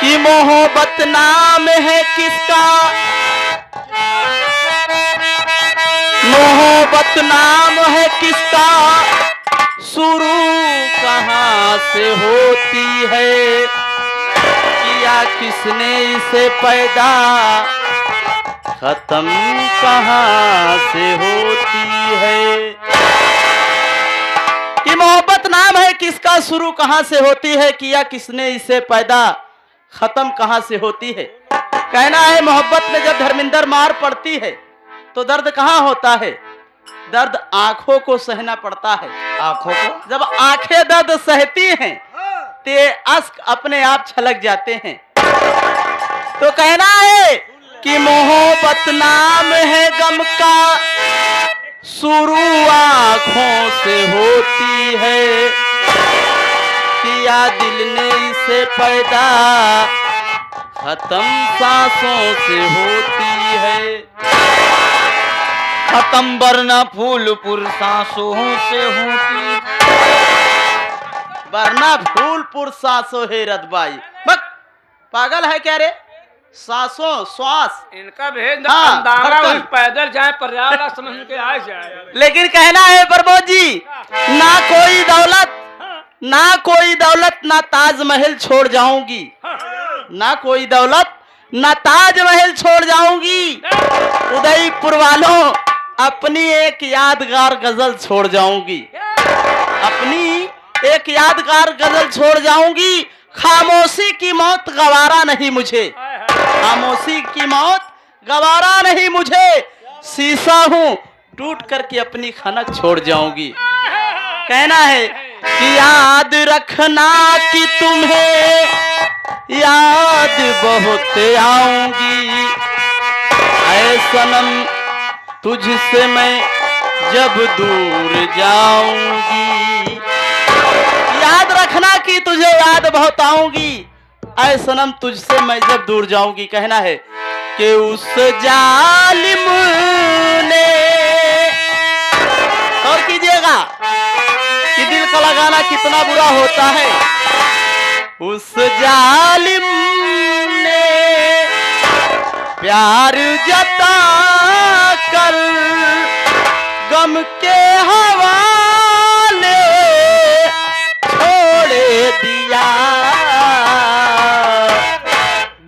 कि मोहब्बत नाम है किसका, मोहब्बत नाम है किसका, शुरू कहाँ से होती है, किया किसने इसे पैदा, खत्म कहाँ से होती है। कि मोहब्बत नाम है किसका, शुरू कहाँ से होती है, किया किसने इसे पैदा, खत्म कहाँ से होती है। कहना है मोहब्बत में जब धर्मिंदर मार पड़ती है तो दर्द कहाँ होता है, दर्द आंखों को सहना पड़ता है। आंखों को जब आंखें दर्द सहती हैं ते अश्क अपने आप छलक जाते हैं। तो कहना है कि मोहब्बत नाम है गम का, शुरू आंखों से होती है, किया दिल ने इसे पैदा, खत्म सांसों से होती है। खत्म वरना फूलपुर सांसों से होती, वरना फूलपुर सांसों है रतबाई। बक पागल है क्या रे, सांसों श्वास इनका भेद हाँ, अंदाजा पैदल जाए पर्यावरण समझ के आ जाए। लेकिन कहना है प्रमोद जी, ना कोई दौलत, ना कोई दौलत, ना ताजमहल छोड़ जाऊंगी, ना कोई दौलत, ना ताजमहल छोड़ जाऊंगी, उदयपुर वालों अपनी एक यादगार गजल छोड़ जाऊंगी, अपनी एक यादगार गजल छोड़ जाऊंगी। खामोशी की मौत गवारा नहीं मुझे, खामोशी की मौत गवारा नहीं मुझे, शीशा हूं टूट करके अपनी खनक छोड़ जाऊंगी। कहना है कि याद रखना कि तुम्हें याद बहुत आऊंगी, ऐ सनम तुझसे मैं जब दूर जाऊंगी। याद रखना कि तुझे याद बहुत आऊंगी, ऐ सनम तुझसे मैं जब दूर जाऊंगी। कहना है कि उस जालिम ने, और कीजिएगा कि दिल का लगाना कितना बुरा होता है, उस जालिम ने प्यार जता कर गम के हवाले छोड़ दिया,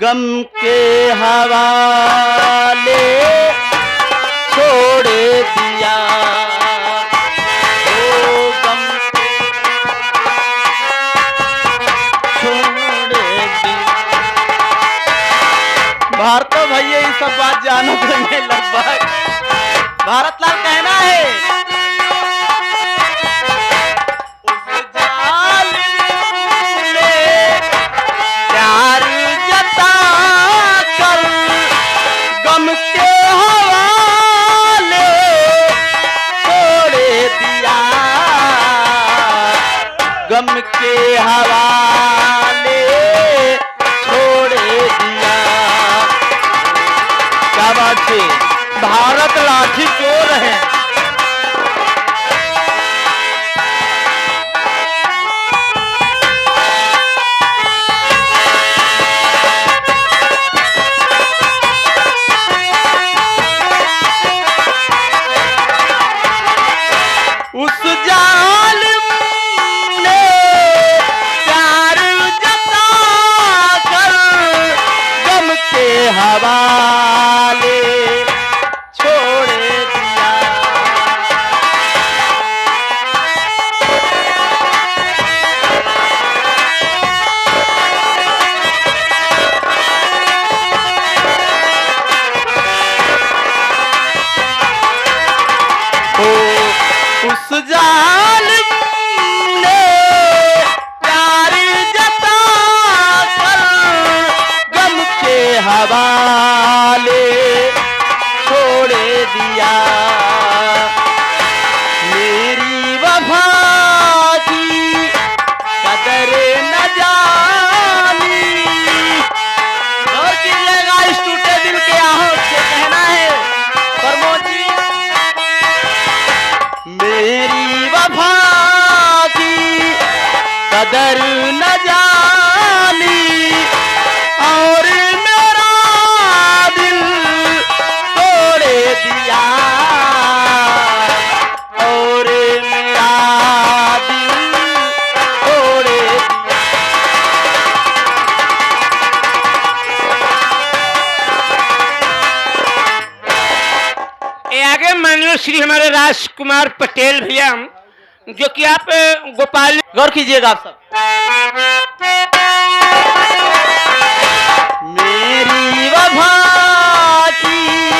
गम के हवाले छोड़ दिया, ओ गम छोड़ दिया। भारत भैया ये सब बात जानो तो ये लगभग भारत लाल कहना है, उस जालिम ने प्यार जता कर गम के हवाले छोड़ दिया, गम के हवाले छोड़ दिया। क्या बात है, भारत लाठी चोर है। उस जालिम ने प्यार जता कर गम के हवाले छोड़ दिया। उस जालिम ने प्यार जता कर गम के हवाले छोड़ दिया। मेरी वफा की कदर न जानी, और कीजिएगा इस टूटे दिल के आहों से कहना है प्रमोद जी, मेरी वफा कदर न जानी और मेरा दिल तोड़े दिया, और मेरा दिल तोड़े दिया। ये आगे मान लो श्री हमारे राजकुमार पटेल भैया, जो कि आप गोपाल, गौर कीजिएगा आप सब। मेरी वफा की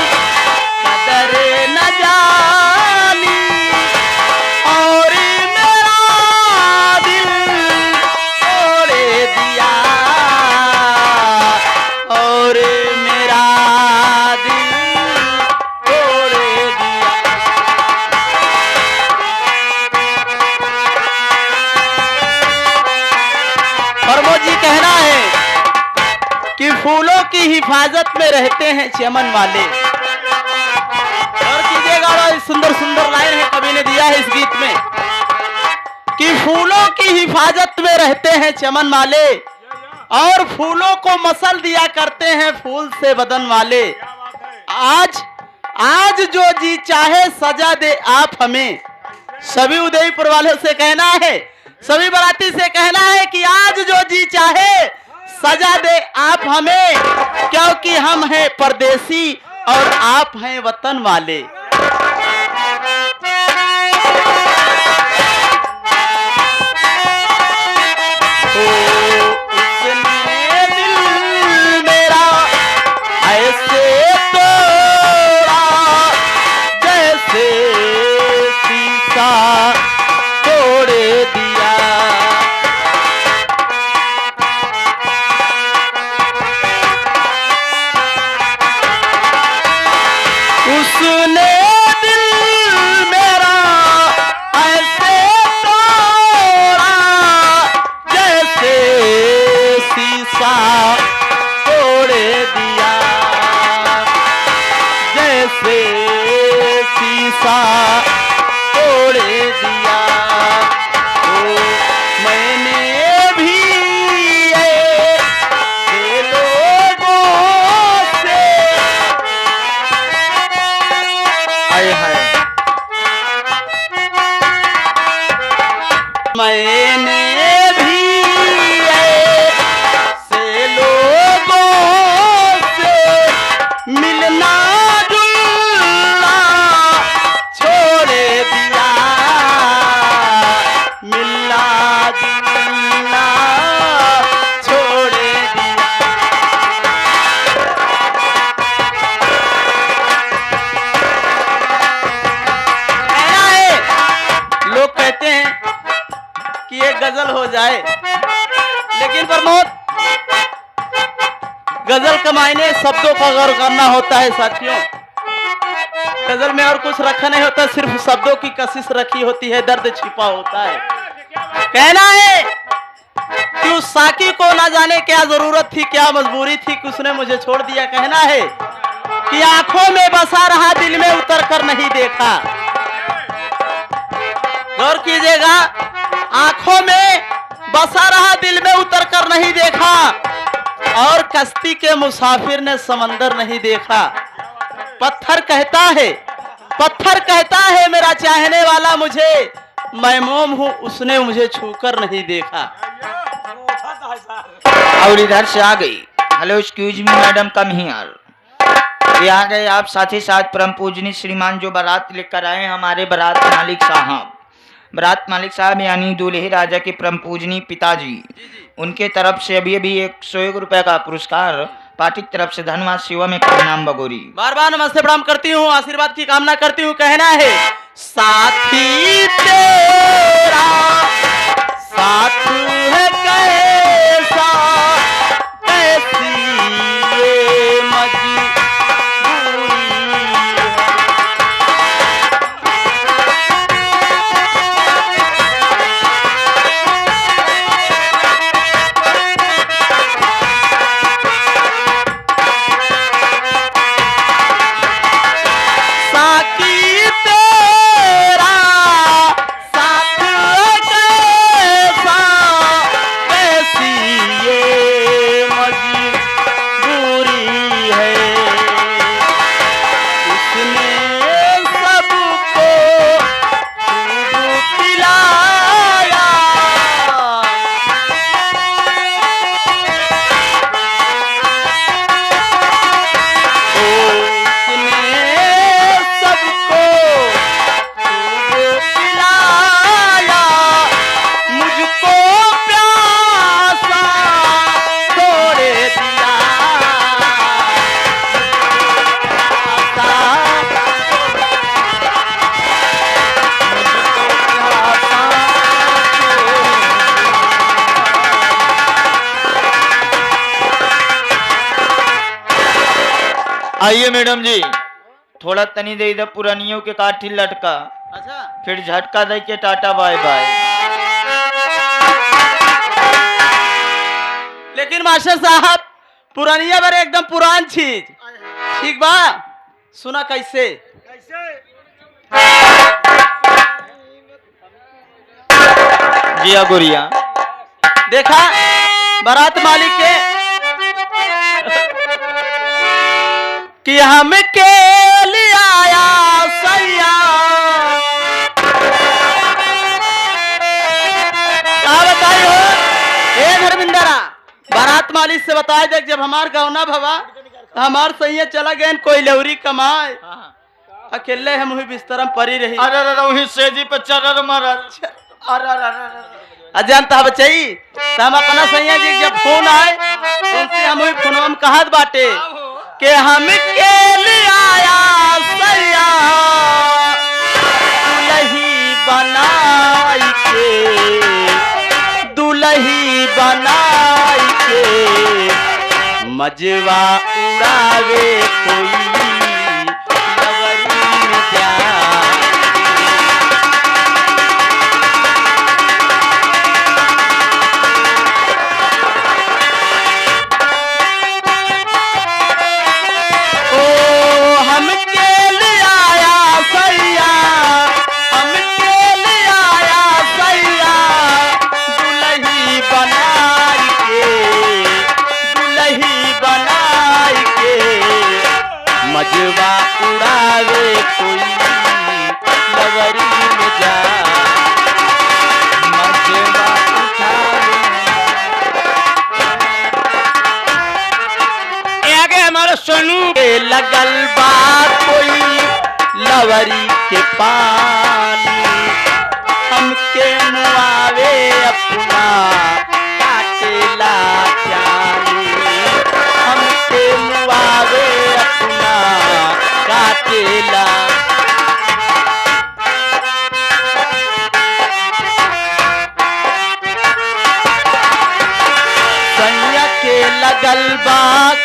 कदर न जानी और मेरा दिल तोड़े दिया, और मेरा दिल तोड़े दिया। प्रमोद जी कहना है कि फूलों की हिफाजत में रहते हैं चमन वाले। और कीजिएगा, और सुंदर सुंदर लाइन है कवि ने दिया है इस गीत में कि फूलों की हिफाजत में रहते हैं चमन वाले, और फूलों को मसल दिया करते हैं फूल से बदन वाले। आज जो जी चाहे सजा दे आप हमें। सभी उदयपुर वालों से कहना है, सभी बाराती से कहना है कि आज जो जी चाहे सजा दे आप हमें, क्योंकि हम हैं परदेसी और आप हैं वतन वाले। उसने दिल मेरा ऐसे तोड़ा जैसे शीशा तोड़े दिया। उसने दिल मेरा ऐसे तोड़ा जैसे शीशा तोड़े दिया, जैसे शीशा तोड़े दिया। तो मैंने भी ऐसे लोगों से आए हैं, मैंने भी ऐसे लोगों से मिलना जुलना छोड़े दिया, मिलना जुलना छोड़े दिया। कहना है, लोग कहते हैं कि ये गजल हो जाए, लेकिन प्रमोद गजल के मायने शब्दों का गौर करना होता है साथियों। गजल में और कुछ रखा नहीं होता, सिर्फ शब्दों की कशिश रखी होती है, दर्द छिपा होता है। कहना है कि उस साकी को ना जाने क्या जरूरत थी, क्या मजबूरी थी कि उसने मुझे छोड़ दिया। कहना है कि आंखों में बसा रहा दिल में उतर कर नहीं देखा। गौर कीजिएगा, आंखों में बसा रहा दिल में उतर कर नहीं देखा, और कश्ती के मुसाफिर ने समंदर नहीं देखा। पत्थर कहता है मेरा चाहने वाला मुझे, मैं मोम हूं उसने मुझे छूकर नहीं देखा। और इधर से आ गई, hello excuse me madam come here. ये आ गए आप, साथ ही साथ परम पूजनी श्रीमान जो बारात लेकर आए हमारे बारात मालिक साहब। बारात मालिक साहब यानी दूल्हे राजा के परम पूजनी पिताजी, उनके तरफ से अभी 101 रुपए का पुरस्कार पार्टी की तरफ से धन्यवाद। सेवा में नाम बगोरी। बार बार नमस्ते प्रणाम करती हूँ, आशीर्वाद की कामना करती हूँ। कहना है साथी तेरा साथ है कैसा, कैसी ये मजबूरी साकी तेरा साथ है आइए मैडम जी, थोड़ा तनी दे इधर पुरानियों के काठी लटका, अच्छा फिर झटका दे के टाटा बाय बाय। लेकिन मास्टर साहब पुरानिया बारे एकदम पुरान चीज ठीक बा। सुना कैसे जिया गोरिया, देखा बारात मालिक के कि हम के लिए आया सैया क्या बताई हो ए धर्मिंदरा। बारात मालिक से बताए देख जब हमार गौना भवा तो हमार सैया चला गए कोई लौरी कमाए, अकेले हम हुई बिस्तर में परी रही। अरे वही सेजी पे चरर मरर। अजन तब चाहिए तो हम अपना सैया जी के जब फोन आए तो उनसे हम हुई फोन हम कहत बाटे कि हम के लिए आया सैया दुलही बनाई के दुलही बनाई के मजवा उड़ावे कोई लवरी में जाए। मजवा उड़ावे कोई लवरी में जा मजवा उठावे। ये आगे हमारा सोनू के लगल बा कोई लवरी के पानी हमके मुआवे अपना काटेला चाली हमके मुआवे अपना काटेला। सैया के लगल बा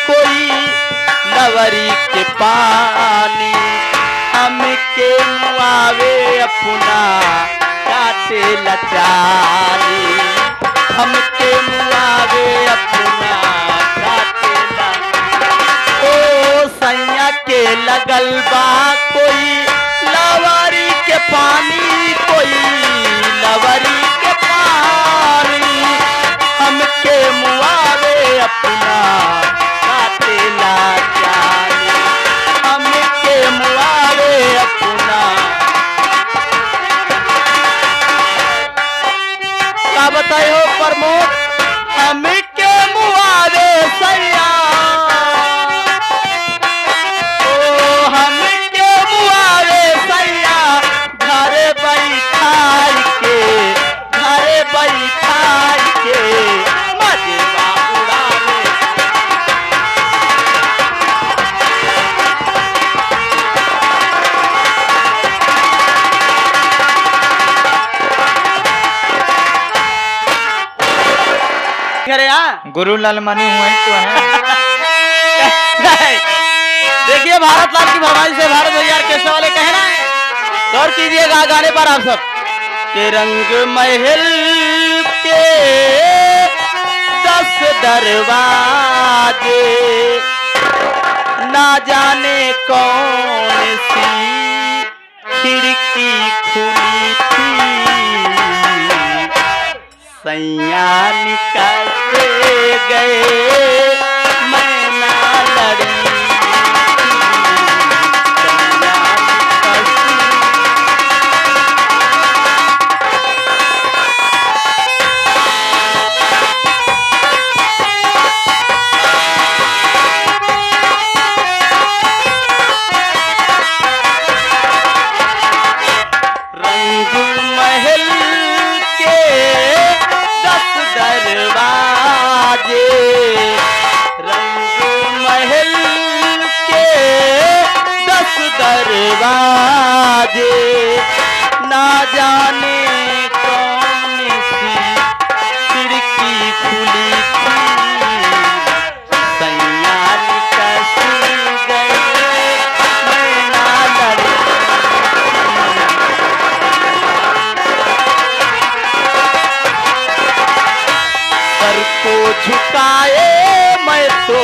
कोई लवरी के पानी हमके मुआवे अपना काटेला चाली हमके मुआवे अपना काटेला। ओ सैया के लगल बा कोई लवरी के पानी कोई लवरी के पानी हमके मुआवे अपना काटेला चाली हमके मुआवे अपना। का बताए हो प्रमोद हमके मुआवे सैया ओ हमके मुआवे सैया घरे बैठाई के मजवा उड़ावे। घरे गुरु लाल मानी हुए तो है। देखिए भारत लाल की फरमाइश से भारत भैया कैसे वाले कहना है गौर कीजिएगा गाने पर आप सब के रंग महल के 10 दरवाजे ना जाने कौन सी खिड़की खुली थी सैया निकलते गए मैं ना लड़ी सैया निकलती। रंग महल के 10 दरवाजे को झुकाए मैं तो